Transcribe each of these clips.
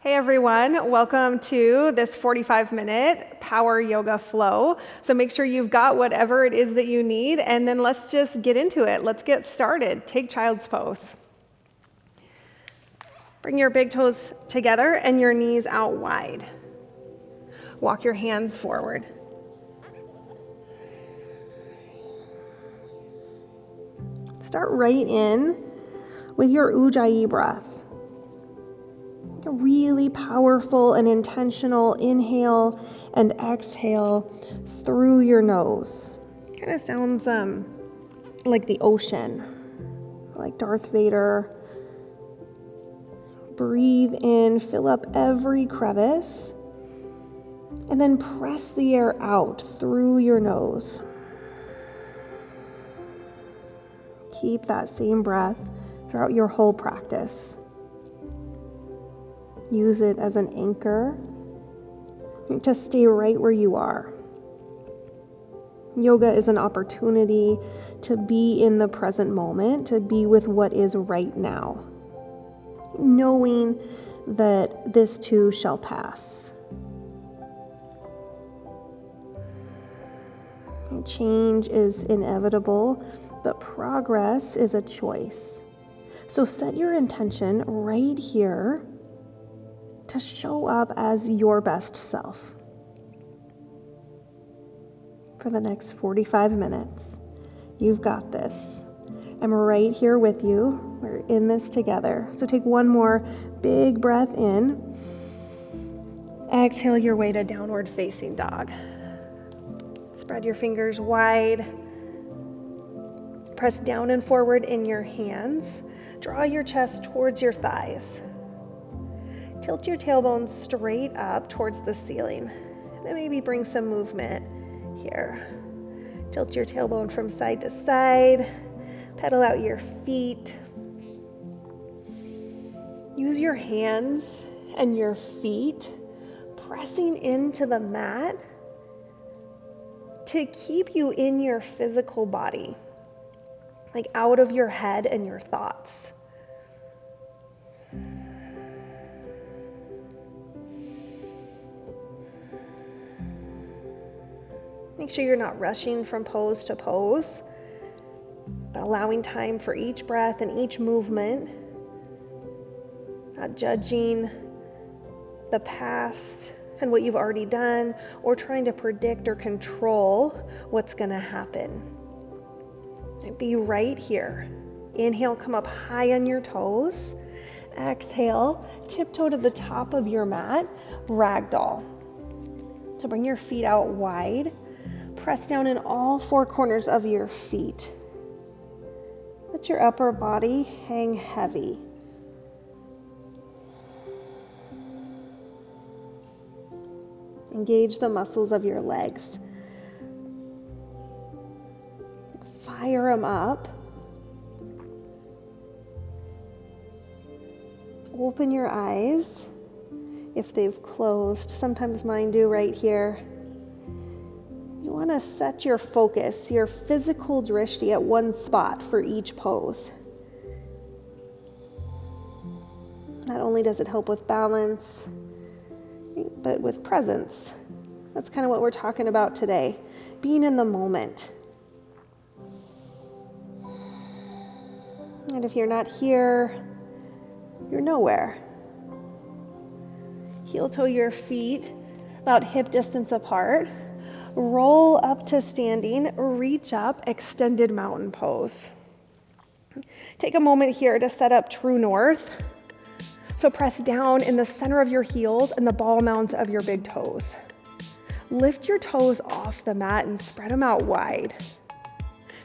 Hey everyone, welcome to this 45-minute Power Yoga Flow. So make sure you've got whatever it is that you need, and then let's just get into it. Let's get started. Take child's pose. Bring your big toes together and your knees out wide. Walk your hands forward. Start right in with your Ujjayi breath. A really powerful and intentional inhale and exhale through your nose. Kind of sounds like the ocean, like Darth Vader. Breathe in, fill up every crevice, and then press the air out through your nose. Keep that same breath throughout your whole practice. Use it as an anchor to stay right where you are. Yoga is an opportunity to be in the present moment, to be with what is right now, knowing that this too shall pass. Change is inevitable, but progress is a choice. So set your intention right here to show up as your best self for the next 45 minutes. You've got this. I'm right here with you. We're in this together. So take one more big breath in. Exhale your way to downward facing dog. Spread your fingers wide. Press down and forward in your hands. Draw your chest towards your thighs. Tilt your tailbone straight up towards the ceiling. Then maybe bring some movement here. Tilt your tailbone from side to side. Pedal out your feet. Use your hands and your feet pressing into the mat to keep you in your physical body, like out of your head and your thoughts. Make sure you're not rushing from pose to pose, but allowing time for each breath and each movement, not judging the past and what you've already done, or trying to predict or control what's going to happen. Be right here. Inhale, come up high on your toes. Exhale, tiptoe to the top of your mat, ragdoll. So bring your feet out wide. Press down in all four corners of your feet. Let your upper body hang heavy. Engage the muscles of your legs. Fire them up. Open your eyes if they've closed. Sometimes mine do right here. You want to set your focus, your physical drishti at one spot for each pose. Not only does it help with balance, but with presence. That's kind of what we're talking about today. Being in the moment. And if you're not here, you're nowhere. Heel toe your feet about hip distance apart. Roll up to standing, reach up, extended mountain pose. Take a moment here to set up true north. So press down in the center of your heels and the ball mounds of your big toes. Lift your toes off the mat and spread them out wide.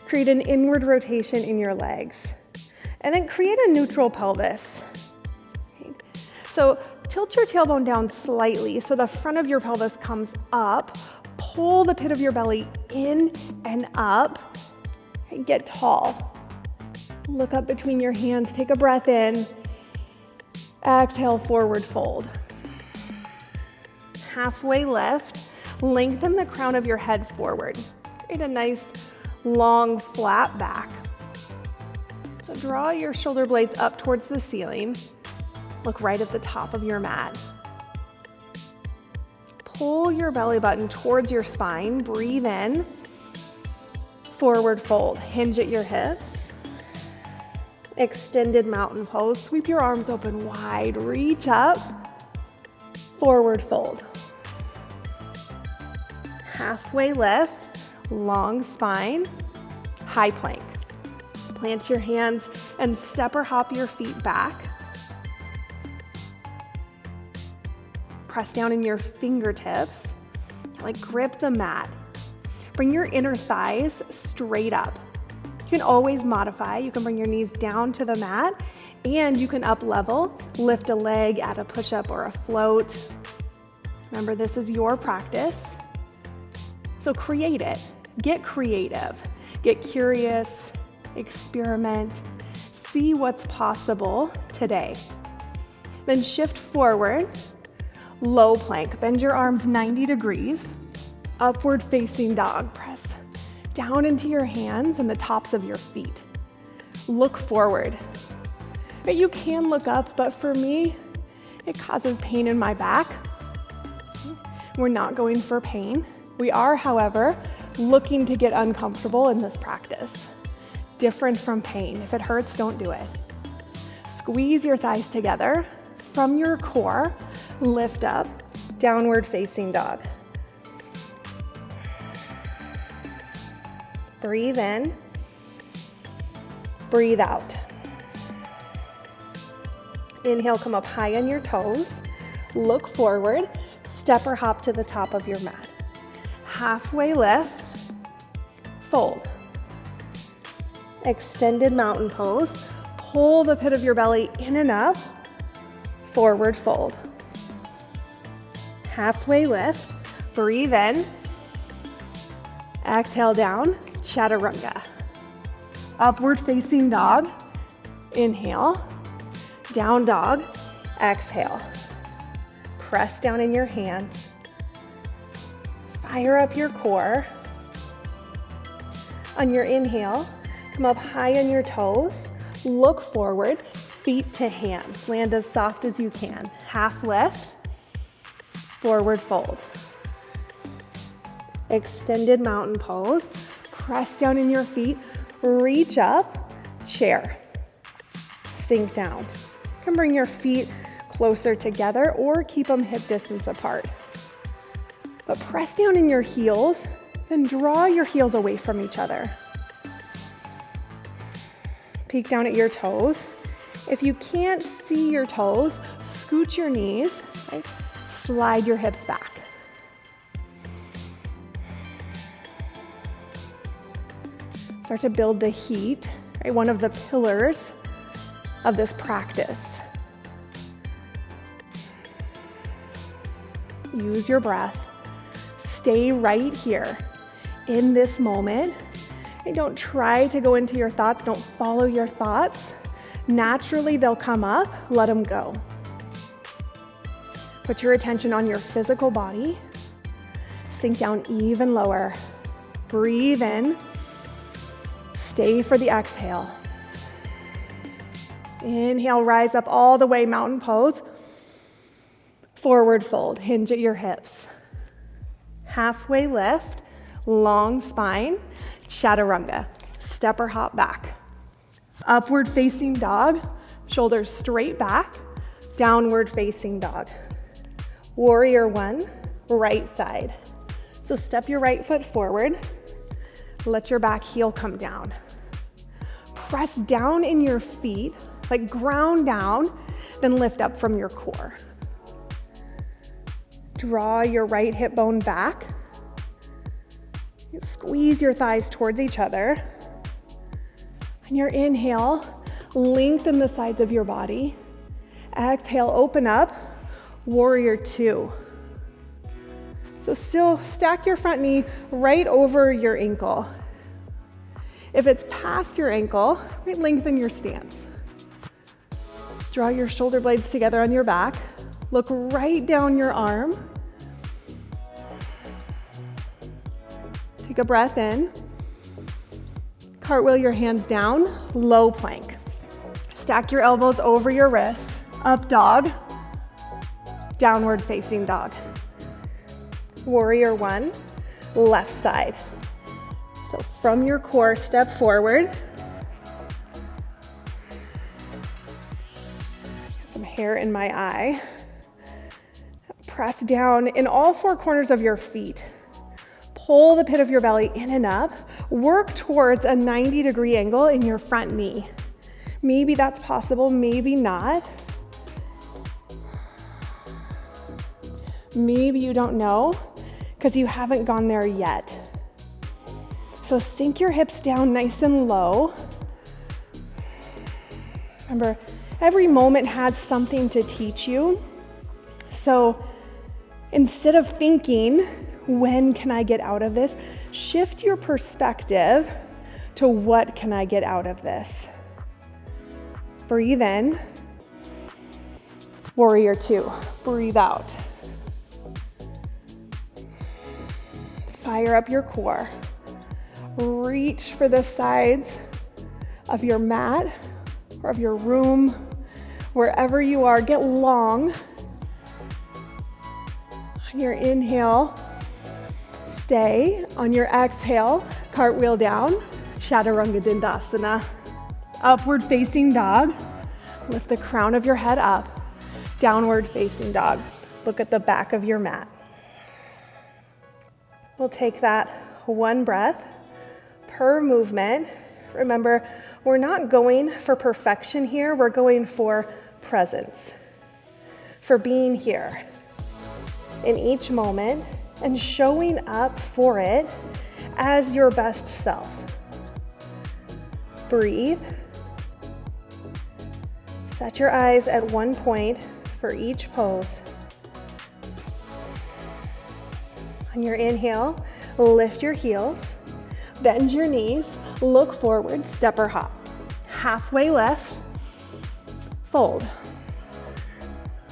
Create an inward rotation in your legs. And then create a neutral pelvis. Okay. So tilt your tailbone down slightly so the front of your pelvis comes up. Pull the pit of your belly in and up. And get tall. Look up between your hands. Take a breath in. Exhale, forward fold. Halfway lift. Lengthen the crown of your head forward. Create a nice, long, flat back. So draw your shoulder blades up towards the ceiling. Look right at the top of your mat. Pull your belly button towards your spine. Breathe in. Forward fold. Hinge at your hips. Extended mountain pose. Sweep your arms open wide. Reach up. Forward fold. Halfway lift. Long spine. High plank. Plant your hands and step or hop your feet back. Press down in your fingertips, like grip the mat. Bring your inner thighs straight up. You can always modify. You can bring your knees down to the mat, and you can up level, lift a leg, add a push-up or a float. Remember, this is your practice. So create it. Get creative. Get curious. Experiment. See what's possible today. Then shift forward. Low plank, bend your arms 90 degrees, upward facing dog. Press down into your hands and the tops of your feet. Look forward. You can look up, but for me, it causes pain in my back. We're not going for pain. We are, however, looking to get uncomfortable in this practice. Different from pain. If it hurts, don't do it. Squeeze your thighs together. From your core, lift up, downward facing dog. Breathe in, breathe out. Inhale, come up high on your toes. Look forward, step or hop to the top of your mat. Halfway lift, fold. Extended mountain pose. Pull the pit of your belly in and up. Forward fold. Halfway lift. Breathe in. Exhale down. Chaturanga. Upward facing dog. Inhale. Down dog. Exhale. Press down in your hands. Fire up your core. On your inhale, come up high on your toes. Look forward. Feet to hands. Land as soft as you can. Half lift. Forward fold. Extended mountain pose. Press down in your feet. Reach up. Chair. Sink down. You can bring your feet closer together or keep them hip distance apart. But press down in your heels, then draw your heels away from each other. Peek down at your toes. If you can't see your toes, scoot your knees, right? Slide your hips back. Start to build the heat, right? One of the pillars of this practice. Use your breath. Stay right here in this moment. And don't try to go into your thoughts. Don't follow your thoughts. Naturally, they'll come up. Let them go. Put your attention on your physical body. Sink down even lower. Breathe in. Stay for the exhale. Inhale, rise up all the way, mountain pose. Forward fold, hinge at your hips. Halfway lift, long spine, chaturanga. Step or hop back. Upward facing dog, shoulders straight back, downward facing dog. Warrior one, right side. So step your right foot forward, let your back heel come down. Press down in your feet, like ground down, then lift up from your core. Draw your right hip bone back. Squeeze your thighs towards each other. On your inhale, lengthen the sides of your body. Exhale, open up, warrior two. So still stack your front knee right over your ankle. If it's past your ankle, lengthen your stance. Draw your shoulder blades together on your back. Look right down your arm. Take a breath in. Cartwheel your hands down, low plank. Stack your elbows over your wrists. Up dog, downward facing dog. Warrior one, left side. So from your core, step forward. Some hair in my eye. Press down in all four corners of your feet. Pull the pit of your belly in and up. Work towards a 90-degree angle in your front knee. Maybe that's possible, maybe not. Maybe you don't know because you haven't gone there yet. So sink your hips down nice and low. Remember, every moment has something to teach you. So instead of thinking, when can I get out of this? Shift your perspective to what can I get out of this? Breathe in. Warrior two. Breathe out. Fire up your core. Reach for the sides of your mat or of your room, wherever you are. Get long. On your inhale, stay. On your exhale, cartwheel down, chaturanga dandasana. Upward facing dog. Lift the crown of your head up. Downward facing dog. Look at the back of your mat. We'll take that one breath per movement. Remember, we're not going for perfection here. We're going for presence, for being here in each moment and showing up for it as your best self. Breathe. Set your eyes at one point for each pose. On your inhale, lift your heels, bend your knees, look forward, step or hop. Halfway lift, fold.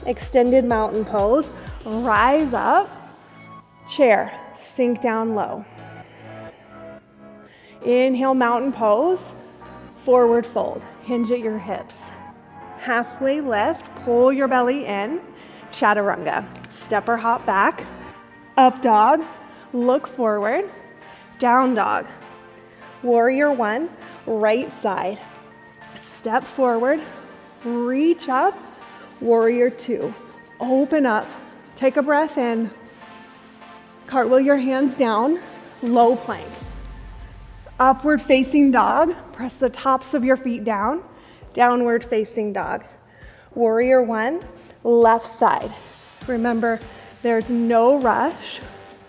Extended mountain pose, rise up, chair, sink down low. Inhale, mountain pose, forward fold, hinge at your hips. Halfway lift, pull your belly in, chaturanga. Step or hop back, up dog, look forward, down dog. Warrior one, right side. Step forward, reach up, warrior two. Open up, take a breath in. Cartwheel your hands down, low plank. Upward facing dog, press the tops of your feet down. Downward facing dog. Warrior one, left side. Remember, there's no rush.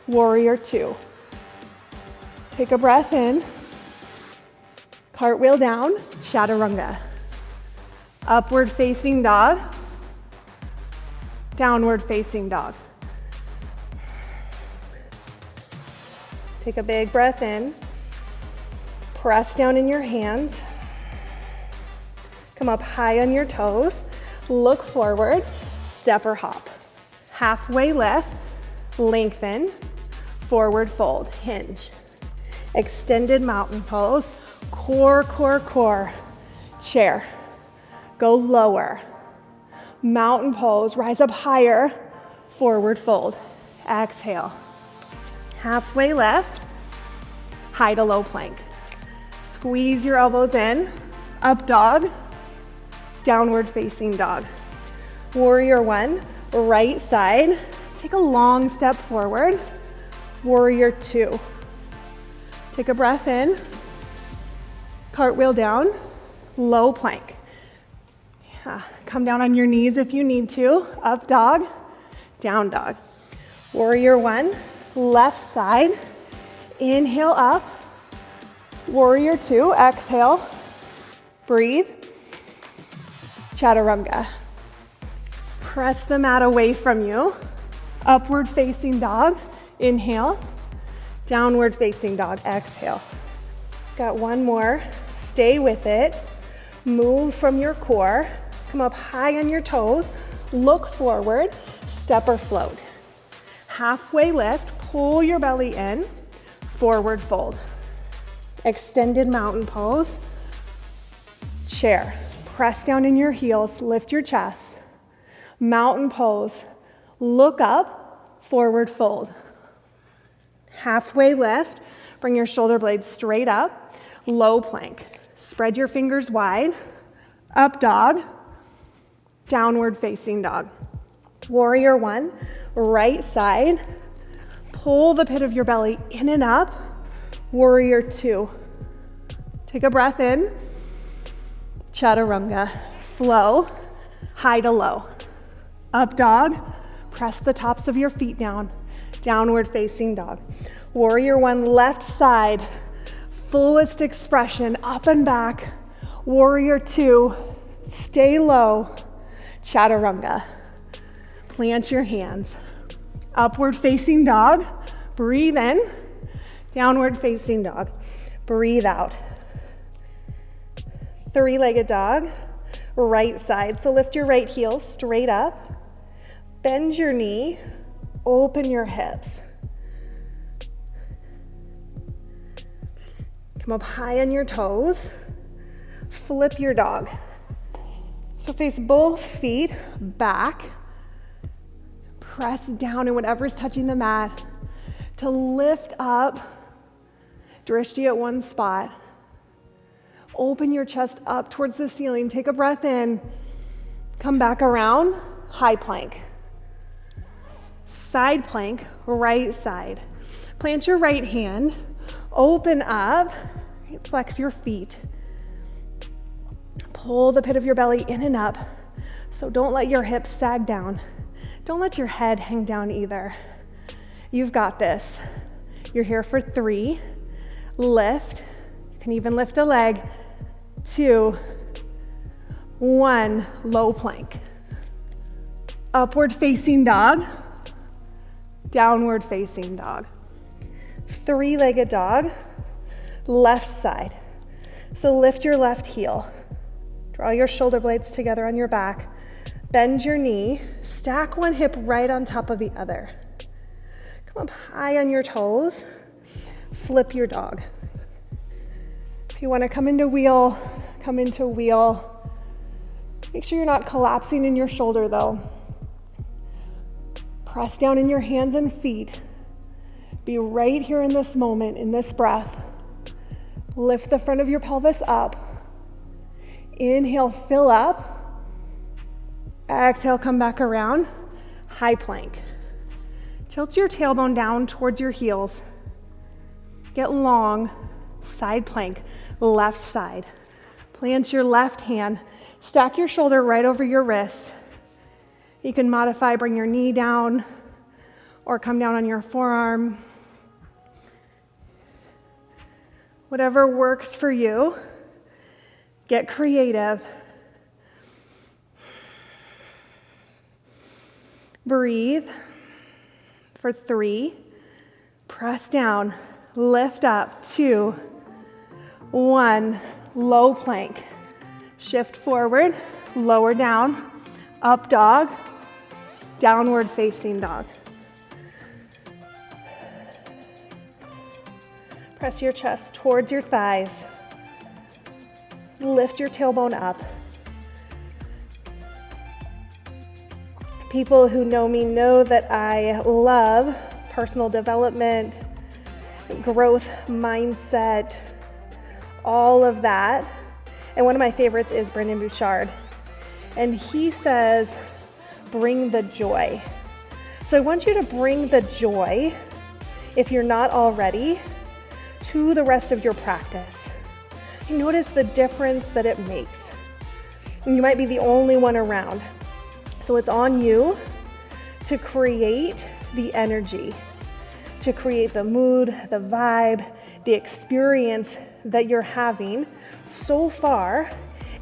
Warrior two. Take a breath in. Cartwheel down, chaturanga. Upward facing dog. Downward facing dog. Take a big breath in. Press down in your hands. Come up high on your toes. Look forward, step or hop. Halfway lift, lengthen, forward fold, hinge. Extended mountain pose, core, core, core. Chair, go lower. Mountain pose, rise up higher, forward fold. Exhale. Halfway lift, high to low plank. Squeeze your elbows in, up dog, downward facing dog. Warrior one, right side. Take a long step forward. Warrior two. Take a breath in. Cartwheel down, low plank. Come down on your knees if you need to. Up dog, down dog. Warrior one, left side. Inhale up. Warrior two, exhale. Breathe. Chaturanga. Press the mat away from you. Upward facing dog. Inhale. Downward facing dog. Exhale. Got one more. Stay with it. Move from your core. Come up high on your toes. Look forward. Step or float. Halfway lift. Pull your belly in. Forward fold. Extended mountain pose. Chair. Press down in your heels. Lift your chest. Mountain pose. Look up, forward fold. Halfway lift, bring your shoulder blades straight up. Low plank. Spread your fingers wide. Up dog. Downward facing dog. Warrior one, right side. Pull the pit of your belly in and up. Warrior two. Take a breath in. Chaturanga. Flow. High to low. Up dog. Press the tops of your feet down. Downward facing dog. Warrior one, left side. Fullest expression, up and back. Warrior two, stay low. Chaturanga. Plant your hands. Upward facing dog. Breathe in. Downward facing dog. Breathe out. Three-legged dog. Right side. So lift your right heel straight up. Bend your knee. Open your hips. Come up high on your toes. Flip your dog. So face both feet back. Press down in whatever's touching the mat to lift up. Drishti at one spot. Open your chest up towards the ceiling. Take a breath in. Come back around. High plank. Side plank, right side. Plant your right hand. Open up. Flex your feet. Pull the pit of your belly in and up. So don't let your hips sag down. Don't let your head hang down either. You've got this. You're here for 3. Lift. You can even lift a leg. 2, 1, low plank. Upward facing dog. Downward facing dog. Three-legged dog. Left side. So lift your left heel. Draw your shoulder blades together on your back. Bend your knee. Stack one hip right on top of the other. Come up high on your toes. Flip your dog. If you want to come into wheel, come into wheel. Make sure you're not collapsing in your shoulder though. Press down in your hands and feet. Be right here in this moment, in this breath. Lift the front of your pelvis up. Inhale, fill up. Exhale, come back around. High plank. Tilt your tailbone down towards your heels. Get long. Side plank, left side. Plant your left hand. Stack your shoulder right over your wrist. You can modify, bring your knee down or come down on your forearm. Whatever works for you. Get creative. Breathe for 3. Press down. Lift up. 2, 1. Low plank. Shift forward. Lower down. Up dog. Downward facing dog. Press your chest towards your thighs. Lift your tailbone up. People who know me know that I love personal development, growth mindset, all of that. And one of my favorites is Brendon Burchard. And he says, bring the joy. So I want you to bring the joy, if you're not already, to the rest of your practice. You notice the difference that it makes. You might be the only one around. So it's on you to create the energy, to create the mood, the vibe, the experience that you're having so far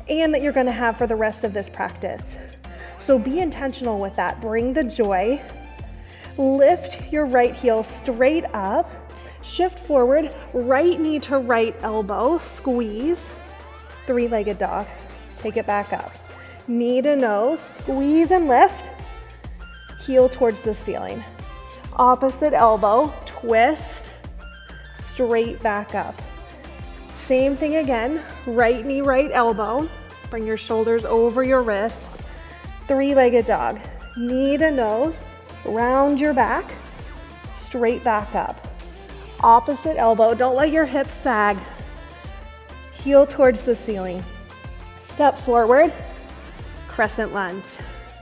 and that you're going to have for the rest of this practice. So be intentional with that. Bring the joy. Lift your right heel straight up. Shift forward, right knee to right elbow, squeeze. 3-legged dog. Take it back up. Knee to nose, squeeze and lift. Heel towards the ceiling. Opposite elbow, twist, straight back up. Same thing again, right knee, right elbow. Bring your shoulders over your wrists. Three-legged dog. Knee to nose, round your back, straight back up. Opposite elbow, don't let your hips sag. Heel towards the ceiling. Step forward, crescent lunge.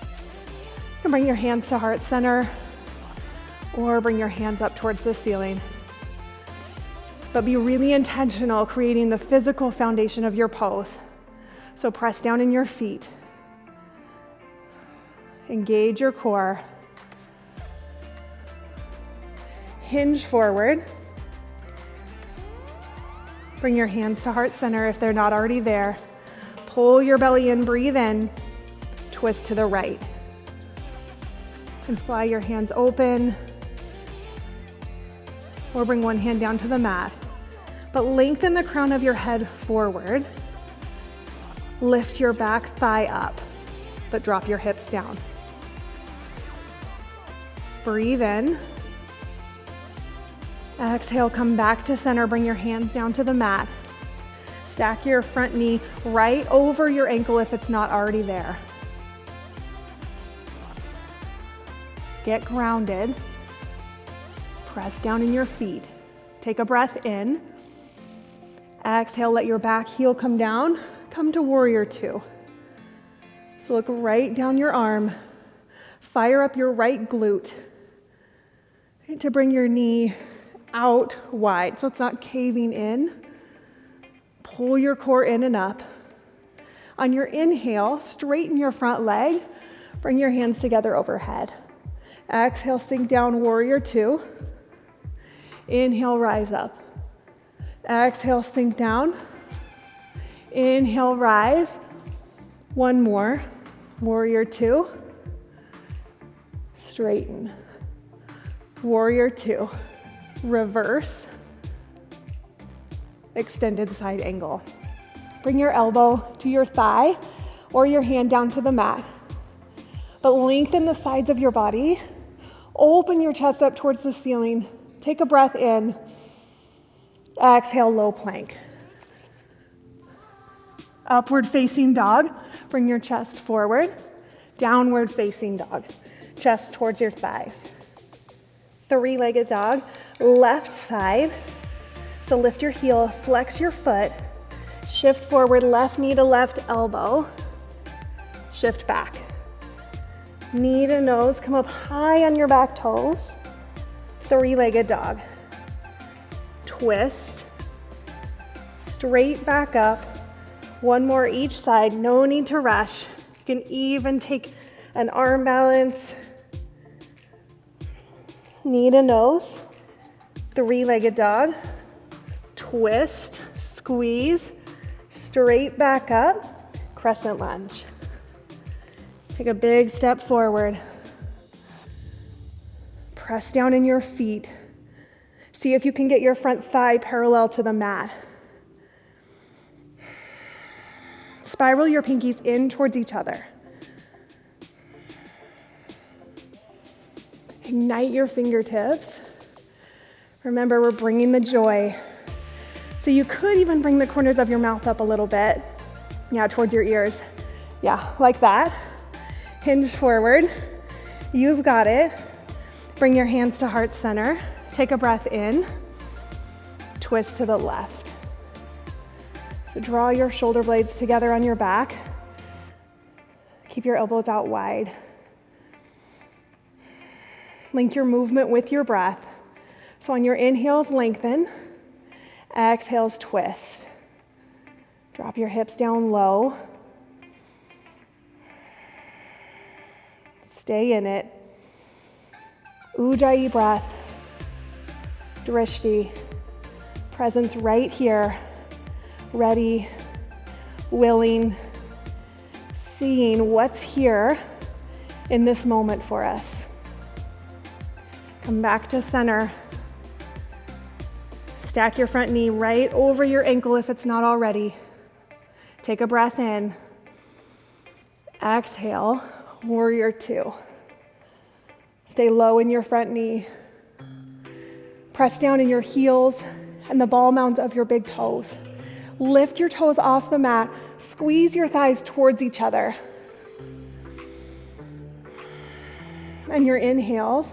You can bring your hands to heart center or bring your hands up towards the ceiling. But be really intentional creating the physical foundation of your pose. So press down in your feet. Engage your core. Hinge forward. Bring your hands to heart center if they're not already there. Pull your belly in, breathe in. Twist to the right. And fly your hands open. Or bring one hand down to the mat. But lengthen the crown of your head forward. Lift your back thigh up, but drop your hips down. Breathe in. Exhale, come back to center. Bring your hands down to the mat. Stack your front knee right over your ankle if it's not already there. Get grounded. Press down in your feet. Take a breath in. Exhale, let your back heel come down. Come to warrior two. So look right down your arm. Fire up your right glute. To bring your knee out wide so it's not caving in. Pull your core in and up. On your inhale, straighten your front leg. Bring your hands together overhead. Exhale, sink down, warrior two. Inhale, rise up. Exhale, sink down. Inhale, rise. One more. Warrior two. Straighten. Warrior two. Reverse. Extended side angle. Bring your elbow to your thigh or your hand down to the mat. But lengthen the sides of your body. Open your chest up towards the ceiling. Take a breath in. Exhale, low plank. Upward facing dog. Bring your chest forward. Downward facing dog. Chest towards your thighs. Three-legged dog. Left side. So lift your heel, flex your foot. Shift forward, left knee to left elbow. Shift back. Knee to nose, come up high on your back toes. Three-legged dog. Twist. Straight back up. One more each side, no need to rush. You can even take an arm balance. Knee to nose. Three-legged dog. Twist, squeeze, straight back up, crescent lunge. Take a big step forward. Press down in your feet. See if you can get your front thigh parallel to the mat. Spiral your pinkies in towards each other. Ignite your fingertips. Remember, we're bringing the joy. So you could even bring the corners of your mouth up a little bit. Yeah, towards your ears. Yeah, like that. Hinge forward. You've got it. Bring your hands to heart center. Take a breath in. Twist to the left. So draw your shoulder blades together on your back. Keep your elbows out wide. Link your movement with your breath. So on your inhales, lengthen. Exhales, twist. Drop your hips down low. Stay in it. Ujjayi breath. Drishti. Presence right here. Ready, willing, seeing what's here in this moment for us. Come back to center. Stack your front knee right over your ankle if it's not already. Take a breath in. Exhale, warrior two. Stay low in your front knee. Press down in your heels and the ball mounds of your big toes. Lift your toes off the mat. Squeeze your thighs towards each other. and your inhales,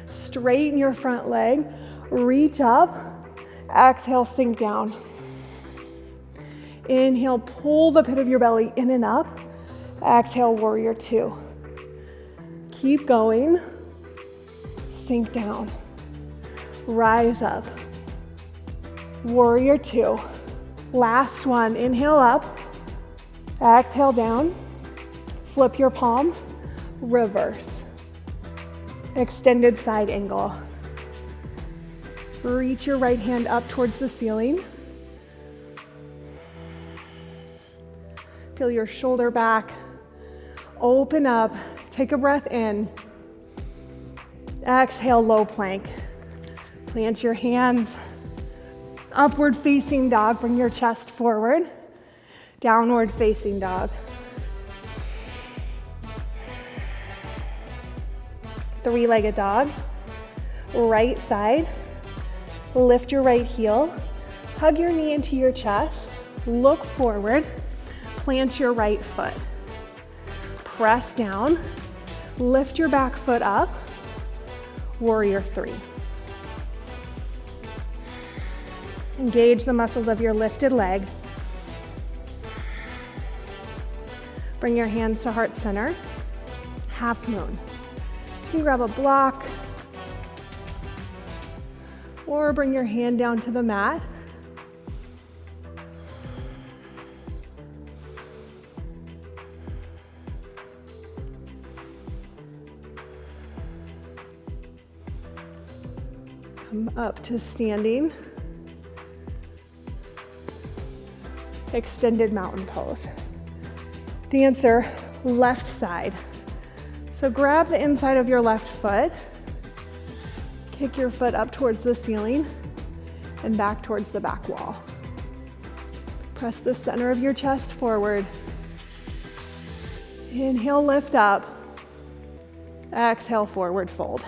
straighten your front leg, reach up, exhale, sink down. Inhale, pull the pit of your belly in and up. Exhale, warrior two. Keep going. Sink down. Rise up. Warrior two. Last one. Inhale up. Exhale down. Flip your palm. Reverse. Extended side angle. Reach your right hand up towards the ceiling. Feel your shoulder back. Open up. Take a breath in. Exhale, low plank. Plant your hands. Upward facing dog. Bring your chest forward. Downward facing dog. Three-legged dog. Right side. Lift your right heel. Hug your knee into your chest. Look forward. Plant your right foot. Press down. Lift your back foot up. Warrior three. Engage the muscles of your lifted leg. Bring your hands to heart center. Half moon. So you can grab a block or bring your hand down to the mat. Come up to standing. Extended mountain pose. Dancer, left side. So grab the inside of your left foot. Kick your foot up towards the ceiling and back towards the back wall. Press the center of your chest forward. Inhale, lift up. Exhale, forward fold.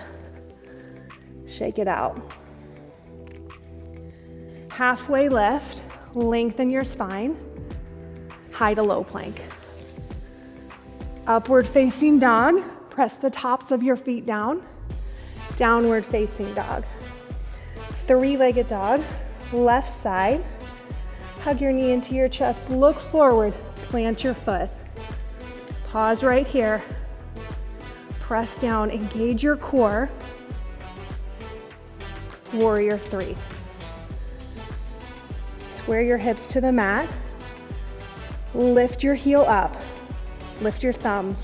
Shake it out. Halfway lift, lengthen your spine. High to low plank. Upward facing dog. Press the tops of your feet down. Downward facing dog. Three-legged dog. Left side. Hug your knee into your chest. Look forward. Plant your foot. Pause right here. Press down. Engage your core. Warrior three. Square your hips to the mat. Lift your heel up. Lift your thumbs.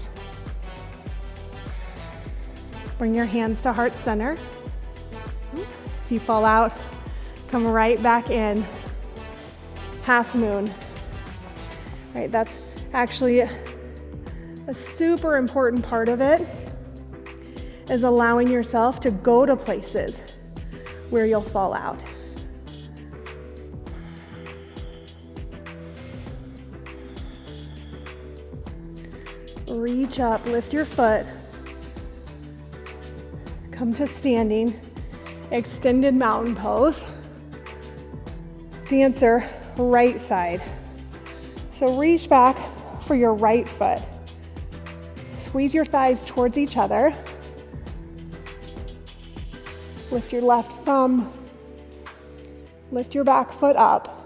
Bring your hands to heart center. If you fall out, come right back in. Half moon. All right, that's actually a super important part of it, is allowing yourself to go to places where you'll fall out. Reach up, lift your foot. Come to standing, extended mountain pose. Dancer, right side. So reach back for your right foot. Squeeze your thighs towards each other. Lift your left thumb. Lift your back foot up.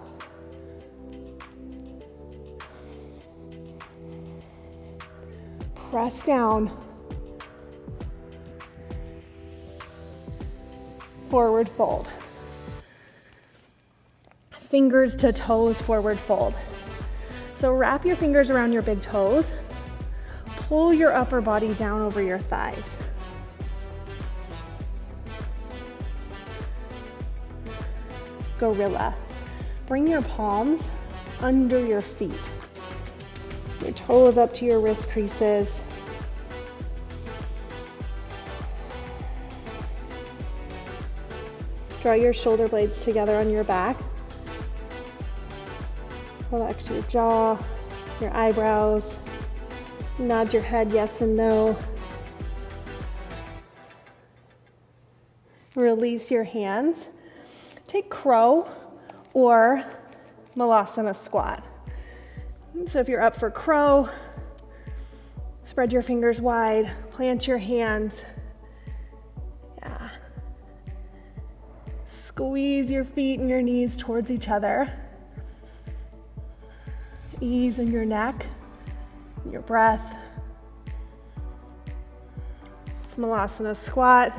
Press down. Forward fold. Fingers to toes, forward fold. So wrap your fingers around your big toes. Pull your upper body down over your thighs. Gorilla. Bring your palms under your feet. Your toes up to your wrist creases. Draw your shoulder blades together on your back. Relax your jaw, your eyebrows. Nod your head yes and no. Release your hands. Take crow or malasana squat. So if you're up for crow, spread your fingers wide, plant your hands, Squeeze your feet and your knees towards each other. Ease in your neck, your breath. Malasana squat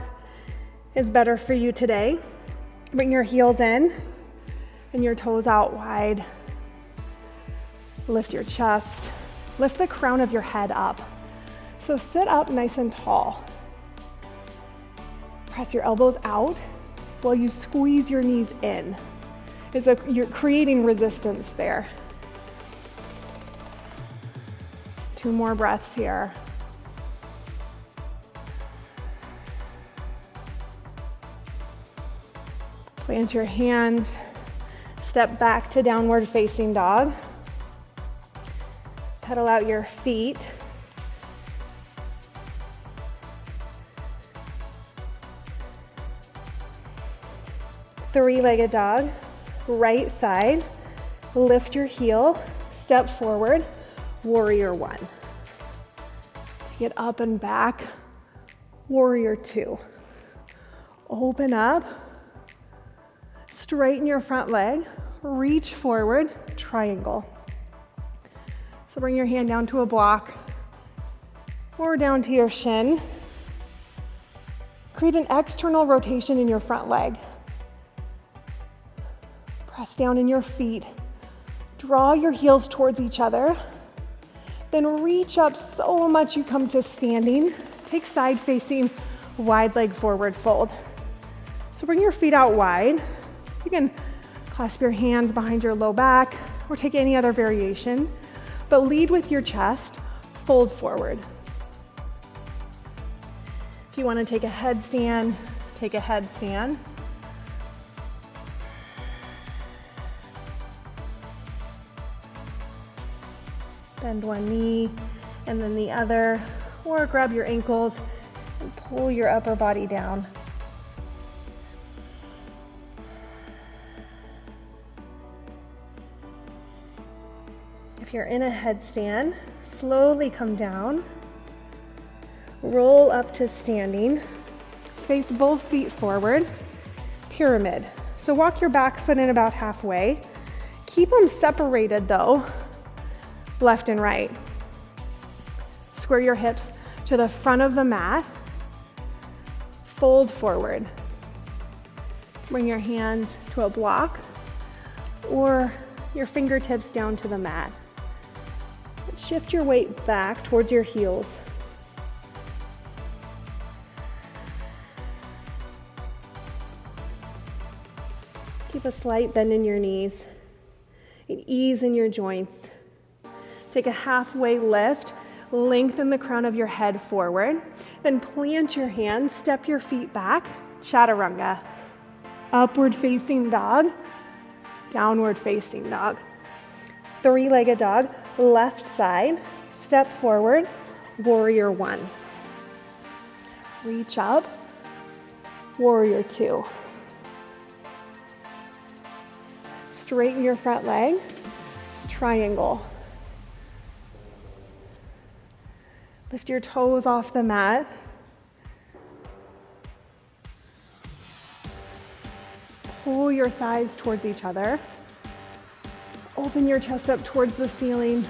is better for you today. Bring your heels in and your toes out wide. Lift your chest. Lift the crown of your head up. So sit up nice and tall. Press your elbows out while you squeeze your knees in. You're creating resistance there. 2 more breaths here. Plant your hands, step back to downward facing dog. Pedal out your feet. Three-legged dog, right side. Lift your heel, step forward, warrior 1. Get up and back, warrior 2. Open up, straighten your front leg, reach forward, triangle. So bring your hand down to a block or down to your shin. Create an external rotation in your front leg. Press down in your feet. Draw your heels towards each other. Then reach up so much you come to standing. Take side facing wide leg forward fold. So bring your feet out wide. You can clasp your hands behind your low back or take any other variation, but lead with your chest, fold forward. If you want to take a headstand, take a headstand. Bend one knee and then the other, or grab your ankles and pull your upper body down. If you're in a headstand, slowly come down, roll up to standing, face both feet forward, pyramid. So walk your back foot in about halfway. Keep them separated though, left and right. Square your hips to the front of the mat, fold forward. Bring your hands to a block or your fingertips down to the mat. Shift your weight back towards your heels. Keep a slight bend in your knees and ease in your joints. Take a halfway lift, lengthen the crown of your head forward, then plant your hands, step your feet back, chaturanga. Upward facing dog, downward facing dog. Three-legged dog, left side, step forward, warrior 1. Reach up, warrior 2. Straighten your front leg, triangle. Lift your toes off the mat. Pull your thighs towards each other. Open your chest up towards the ceiling.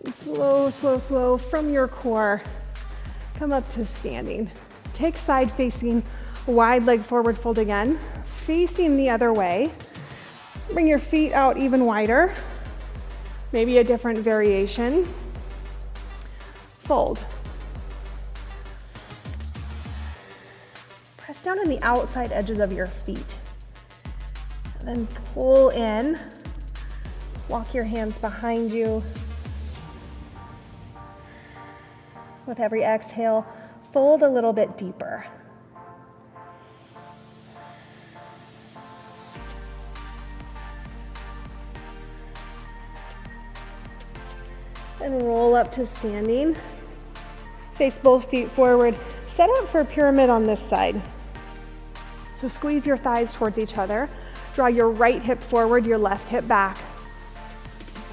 And slow, slow, slow from your core, come up to standing. Take side facing wide leg forward fold again, facing the other way. Bring your feet out even wider, maybe a different variation. Fold. Press down on the outside edges of your feet. And then pull in. Walk your hands behind you. With every exhale, fold a little bit deeper. And roll up to standing. Face both feet forward. Set up for a pyramid on this side. So squeeze your thighs towards each other. Draw your right hip forward, your left hip back.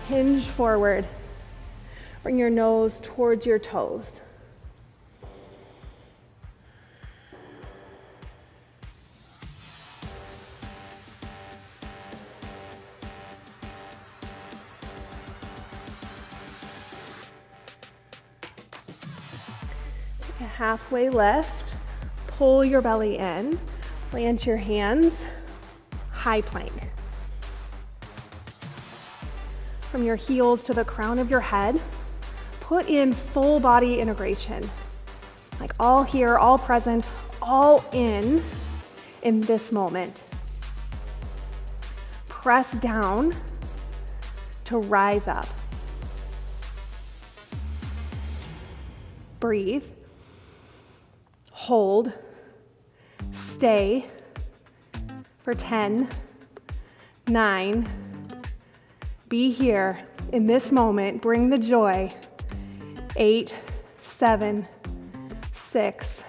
Hinge forward. Bring your nose towards your toes. A halfway lift, pull your belly in, plant your hands, high plank. From your heels to the crown of your head, put in full body integration. Like all here, all present, all in this moment. Press down to rise up. Breathe. Hold. Stay for 10, 9. Be here in this moment. Bring the joy. 8, 7, 6,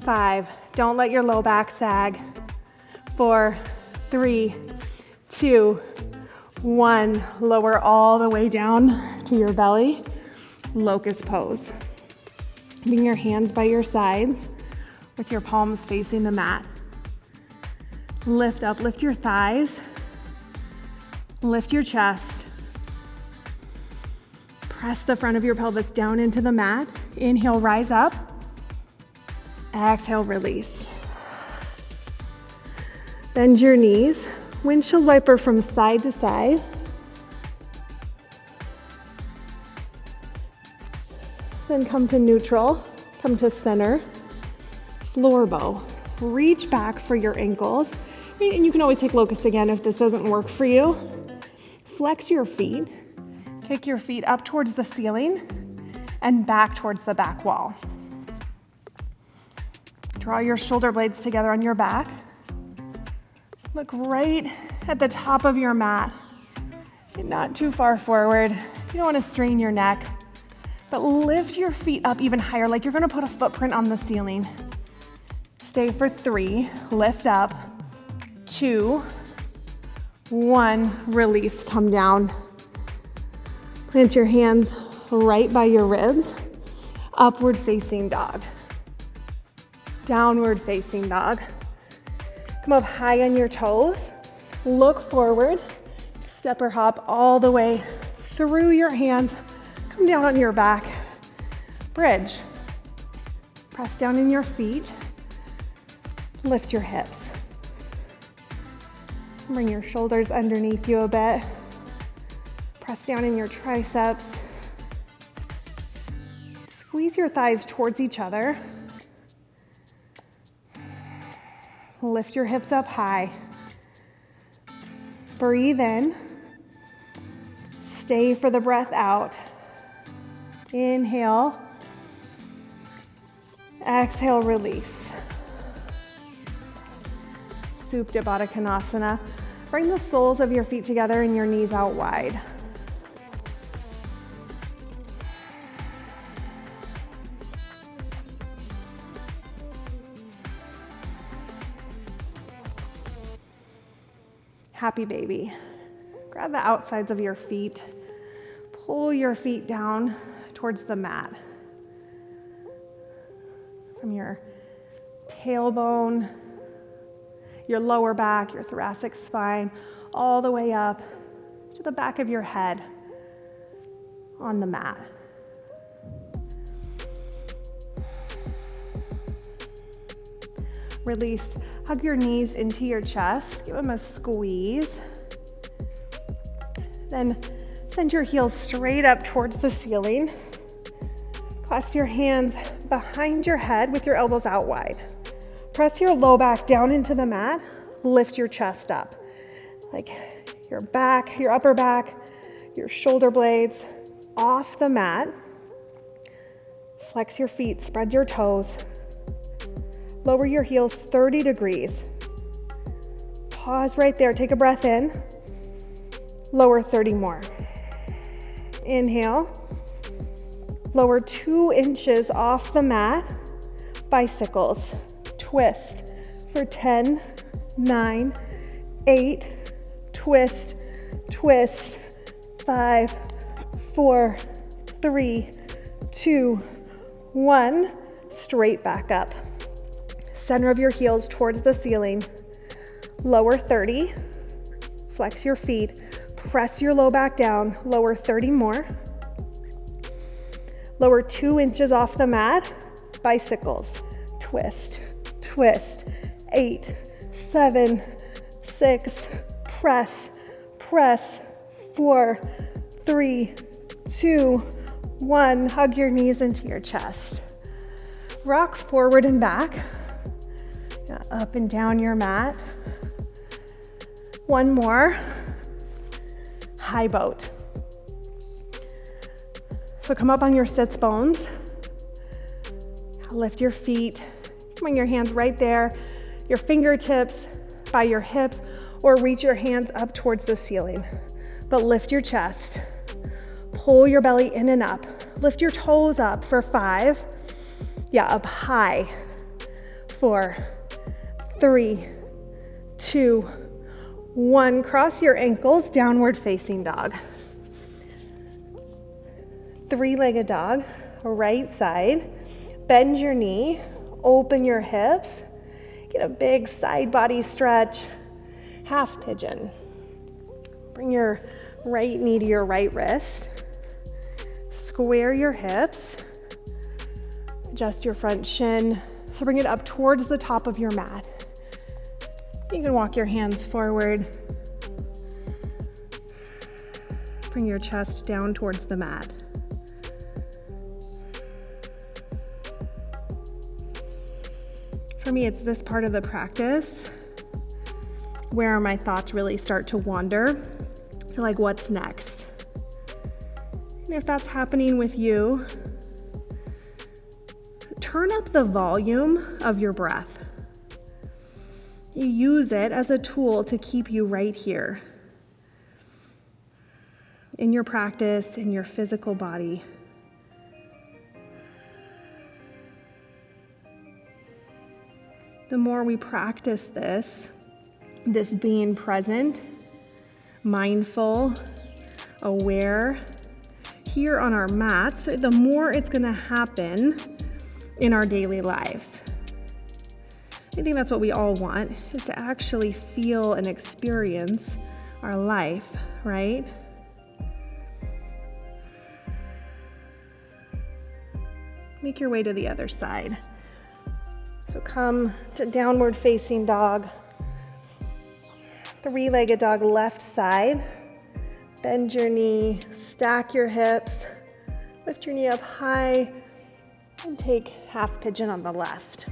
5. Don't let your low back sag. 4, 3, 2, 1. Lower all the way down to your belly. Locust pose. Bring your hands by your sides with your palms facing the mat. Lift up, lift your thighs. Lift your chest. Press the front of your pelvis down into the mat. Inhale, rise up. Exhale, release. Bend your knees. Windshield wiper from side to side. Then come to neutral, come to center. Floor bow. Reach back for your ankles. And you can always take locust again if this doesn't work for you. Flex your feet. Kick your feet up towards the ceiling and back towards the back wall. Draw your shoulder blades together on your back. Look right at the top of your mat. And not too far forward. You don't want to strain your neck. But lift your feet up even higher, like you're gonna put a footprint on the ceiling. Stay for 3, lift up, 2, 1, release, come down. Plant your hands right by your ribs, upward facing dog. Downward facing dog. Come up high on your toes, look forward, step or hop all the way through your hands. Come down on your back, bridge. Press down in your feet, lift your hips. Bring your shoulders underneath you a bit. Press down in your triceps. Squeeze your thighs towards each other. Lift your hips up high. Breathe in. Stay for the breath out. Inhale. Exhale, release. Supta Baddha Konasana. Bring the soles of your feet together and your knees out wide. Happy baby. Grab the outsides of your feet. Pull your feet down towards the mat. From your tailbone, your lower back, your thoracic spine, all the way up to the back of your head on the mat. Release. Hug your knees into your chest. Give them a squeeze. Then send your heels straight up towards the ceiling. Clasp your hands behind your head with your elbows out wide. Press your low back down into the mat. Lift your chest up. Like your back, your upper back, your shoulder blades off the mat. Flex your feet, spread your toes. Lower your heels 30 degrees. Pause right there, take a breath in. Lower 30 more. Inhale. Lower 2 inches off the mat. Bicycles. Twist for 10, 9, 8. Twist, twist. 5, 4, 3, 2, 1. Straight back up. Center of your heels towards the ceiling. Lower 30. Flex your feet. Press your low back down. Lower 30 more. Lower 2 inches off the mat, bicycles. Twist, twist. 8, 7, 6, press, press. 4, 3, 2, 1. Hug your knees into your chest. Rock forward and back, up and down your mat. One more. High boat. So come up on your sits bones. Lift your feet. Bring your hands right there. Your fingertips by your hips, or reach your hands up towards the ceiling. But lift your chest. Pull your belly in and up. Lift your toes up for 5. Up high. 4, 3, 2, 1. Cross your ankles, downward facing dog. 3-legged dog, right side. Bend your knee, open your hips. Get a big side body stretch. Half pigeon. Bring your right knee to your right wrist. Square your hips. Adjust your front shin. So bring it up towards the top of your mat. You can walk your hands forward. Bring your chest down towards the mat. For me, it's this part of the practice where my thoughts really start to wander. Like, what's next? And if that's happening with you, turn up the volume of your breath. You use it as a tool to keep you right here in your practice, in your physical body. The more we practice this being present, mindful, aware, here on our mats, the more it's going to happen in our daily lives. I think that's what we all want, is to actually feel and experience our life, right? Make your way to the other side. So come to downward facing dog. 3-legged dog, left side. Bend your knee, stack your hips, lift your knee up high, and take half pigeon on the left.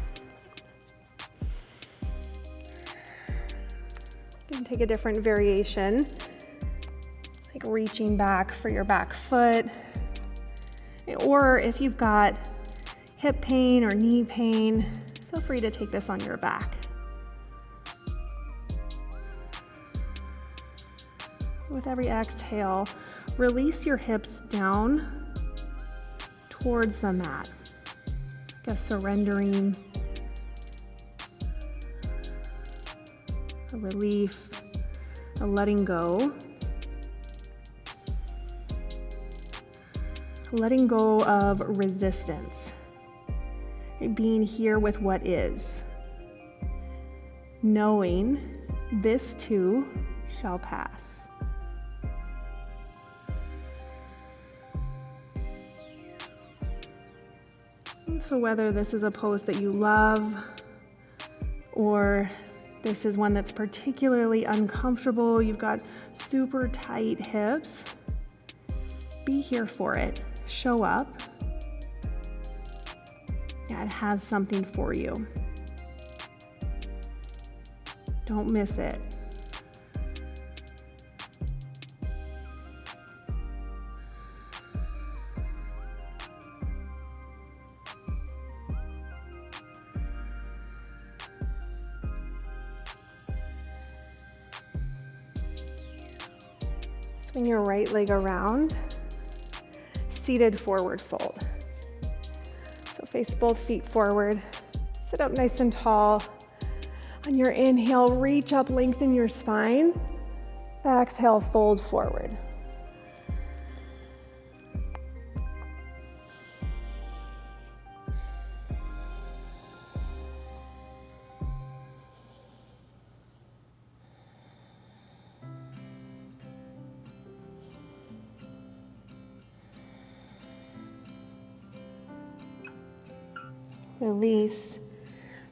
You can take a different variation, like reaching back for your back foot, or if you've got hip pain or knee pain, feel free to take this on your back. With every exhale, release your hips down towards the mat. Just surrendering, a relief, a letting go. Letting go of resistance. Being here with what is. Knowing this too shall pass. So whether this is a pose that you love or this is one that's particularly uncomfortable, you've got super tight hips, be here for it. Show up. It has something for you. Don't miss it. Swing your right leg around, seated forward fold. So face both feet forward, sit up nice and tall. On your inhale, reach up, lengthen your spine. Exhale, fold forward. Release.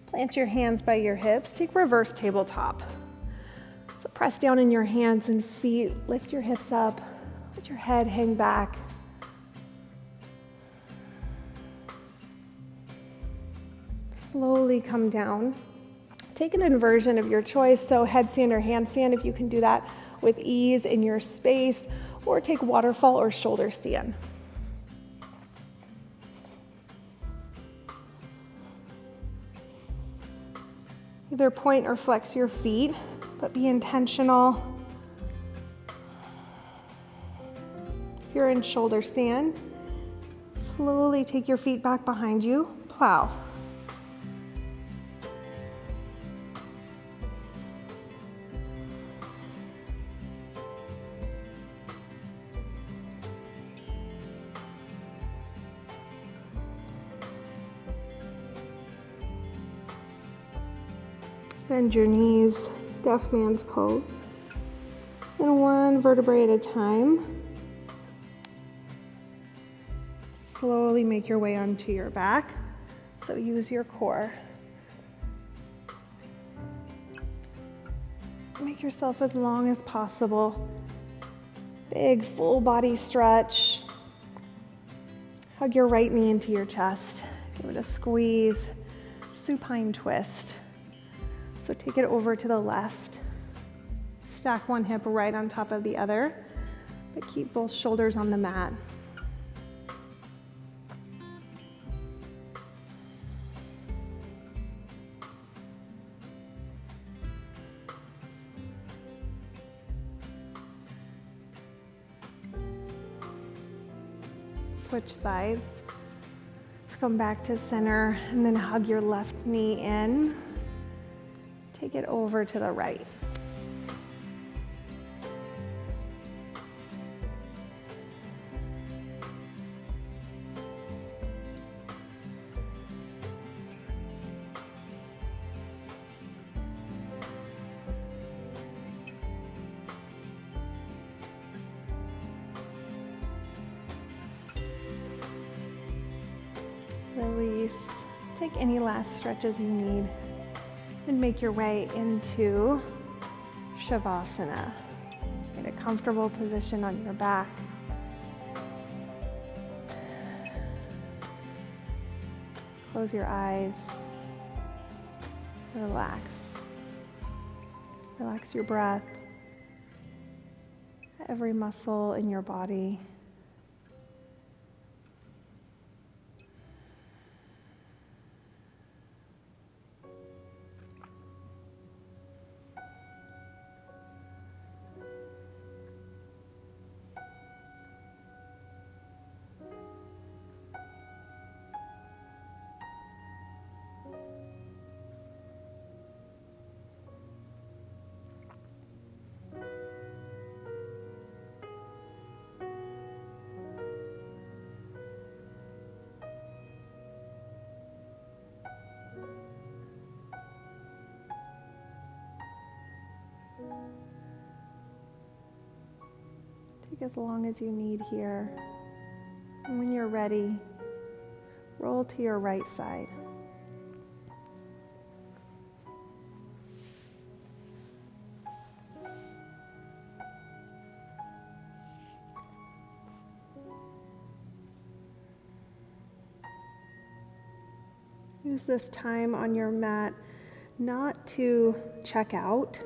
Plant your hands by your hips. Take reverse tabletop. So press down in your hands and feet. Lift your hips up. Let your head hang back. Slowly come down. Take an inversion of your choice, so headstand or handstand if you can do that with ease in your space, or take waterfall or shoulder stand. Either point or flex your feet, but be intentional. If you're in shoulder stand, slowly take your feet back behind you, plow. Bend your knees, deaf man's pose. And one vertebrae at a time. Slowly make your way onto your back. So use your core. Make yourself as long as possible. Big full body stretch. Hug your right knee into your chest. Give it a squeeze. Supine twist. So take it over to the left. Stack one hip right on top of the other, but keep both shoulders on the mat. Switch sides. Let's come back to center and then hug your left knee in. Take it over to the right. Release. Take any last stretches you need. And make your way into Shavasana. Get a comfortable position on your back. Close your eyes. Relax. Relax your breath. Every muscle in your body. Take as long as you need here. And when you're ready, roll to your right side. Use this time on your mat not to check out,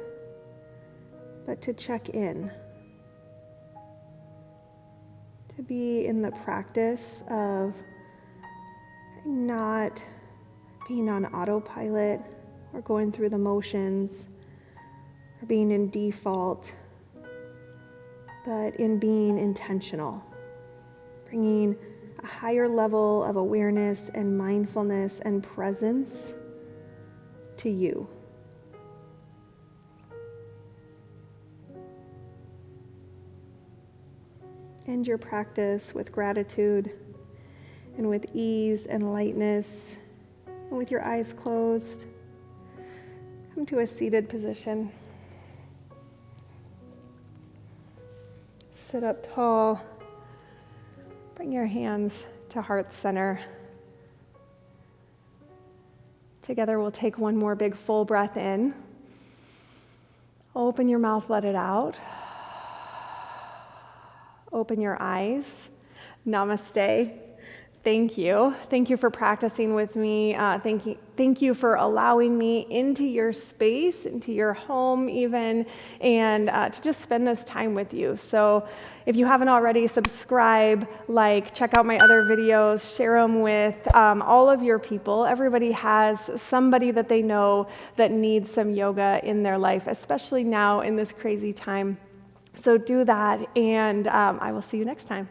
but to check in. To be in the practice of not being on autopilot or going through the motions or being in default, but in being intentional, bringing a higher level of awareness and mindfulness and presence to you. End your practice with gratitude and with ease and lightness, and with your eyes closed. Come to a seated position. Sit up tall. Bring your hands to heart center. Together we'll take one more big full breath in. Open your mouth, let it out. Open your eyes. Namaste. Thank you. Thank you for practicing with me. Thank you for allowing me into your space, into your home even, and to just spend this time with you. So if you haven't already, subscribe, check out my other videos, share them with all of your people. Everybody has somebody that they know that needs some yoga in their life, especially now in this crazy time. So do that, and I will see you next time.